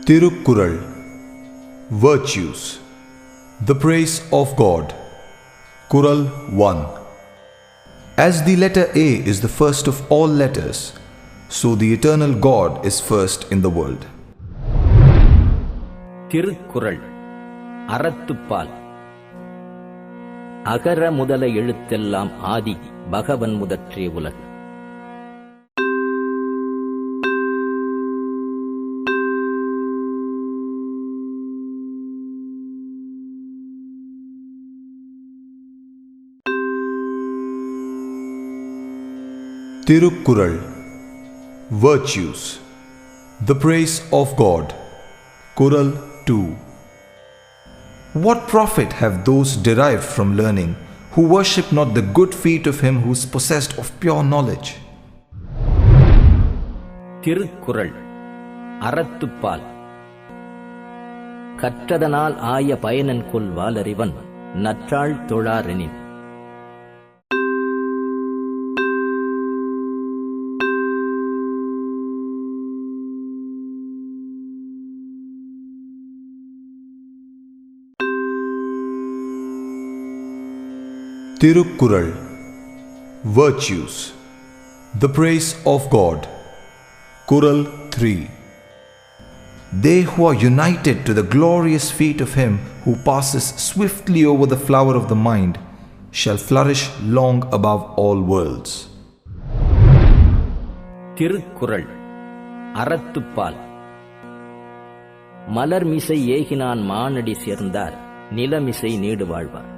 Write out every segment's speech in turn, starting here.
Tirukkural Virtues The Praise of God Kural 1 As the letter A is the first of all letters, so the eternal God is first in the world. Thirukkural அறத்துப்பால் அகர முதல எழுத்தெல்லாம் ஆதி பகவன் முதற்றே உலகு. Tirukkural Virtues The Praise of God Kural 2 What profit have those derived from learning who worship not the good feet of him who is possessed of pure knowledge? Thirukkural அறத்துப்பால் கற்றதனால் ஆய பயனன் கொல் Valarivan நற்றாள் தொழாரெனின். Tirukkural Virtues The Praise of God Kural 3 They who are united to the glorious feet of him who passes swiftly over the flower of the mind shall flourish long above all worlds. Thirukkural அறத்துப்பால் மலர்மிசை ஏகினான் மானடி சேர்ந்தார் நிலமிசை need வாழ்வார்.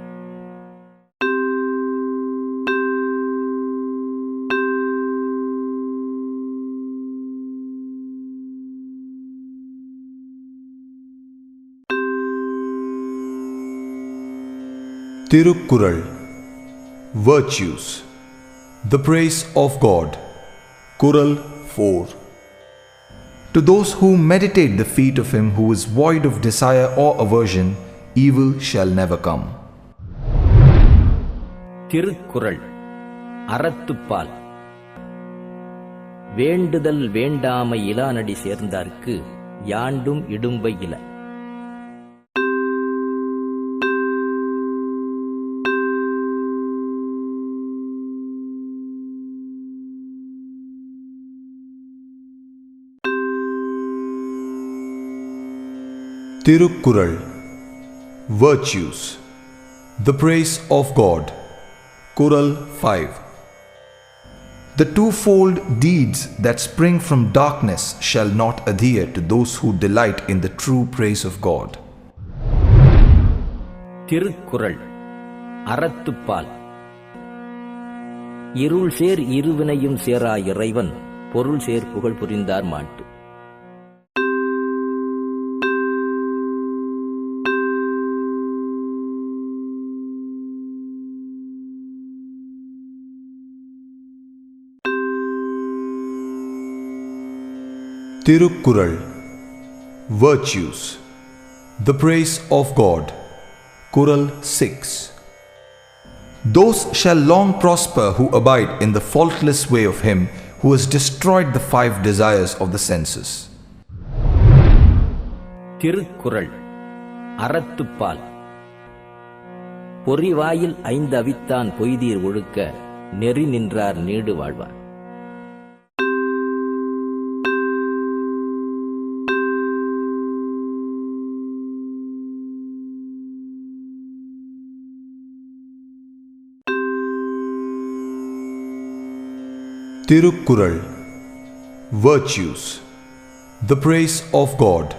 Tirukkural Virtues The Praise of God Kural 4 To those who meditate the feet of him who is void of desire or aversion, evil shall never come. Thirukkural Arathuppal வேண்டுதல் வேண்டாமை இலானடி சேர்ந்தார்க்கு யாண்டும் இடும்பை இல. Tirukkural Virtues The Praise of God Kural 5 The twofold deeds that spring from darkness shall not adhere to those who delight in the true praise of God. Thirukkural அறத்துப்பால் இருள் சேர் இருவினையும் சேரா இறைவன் பொருள் சேர் புகழ் புரிந்தார் மாட்டு. Tirukkural Virtues The Praise of God Kural 6 Those shall long prosper who abide in the faultless way of him who has destroyed the 5 desires of the senses. Thirukkural அறத்துப்பால் பொறிவாயில் 5 அவித்தான் பொய்தீர் ஒழுக்க நெறி நின்றார் நீடு வாழ்வார். Tirukkural Virtues The Praise of God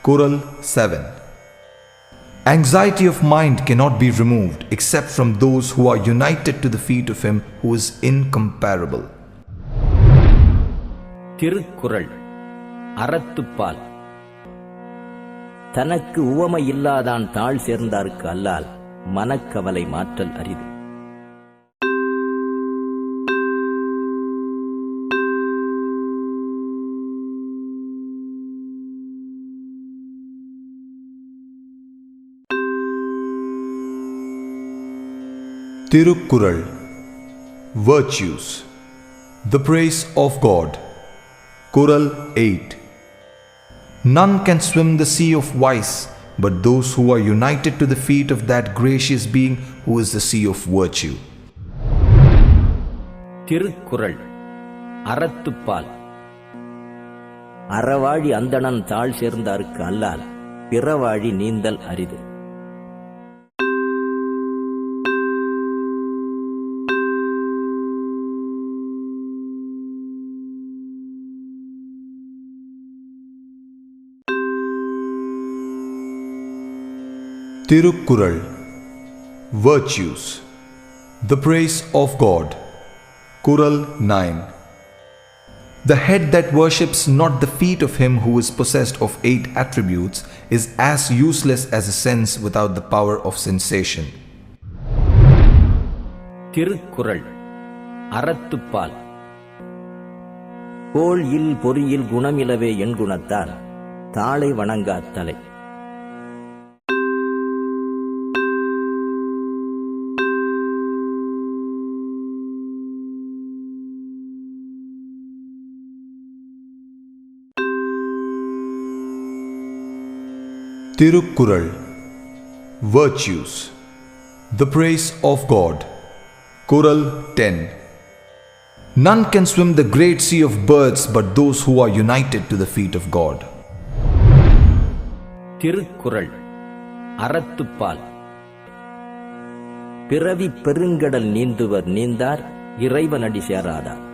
Kural 7 Anxiety of mind cannot be removed except from those who are united to the feet of him who is incomparable. Thirukkural அறத்துப்பால் தனக்கு உவமை இல்லாதான் தாழ் சேர்ந்தார்க்கு அல்லால் மனக்கவலை மாற்றல் அரிது. Tirukkural Virtues The Praise of God Kural 8 None can swim the sea of vice, but those who are united to the feet of that gracious being who is the sea of virtue. Thirukkural அறத்துப்பால். அறவாழி அந்தணன் தாழ் சேர்ந்தார்க்கு அல்லால் பிறவாழி நீந்தல் அரிது. Tirukkural. Virtues. The praise of God. Kural 9. The head that worships not the feet of him who is possessed of 8 attributes is as useless as a sense without the power of sensation. Thirukkural அறத்துப்பால். கோள் இல் பொறியில் குணமிலவே என் குணத்தால் தாளை வணங்கா தலை. Tirukkural. Virtues. The praise of God. Kural 10. None can swim the great sea of birds but those who are united to the feet of God. Thirukkural அறத்துப்பால். பிறவி பெருங்கடல் நீந்துவர் நீந்தார் இறைவனடி சேராதார்.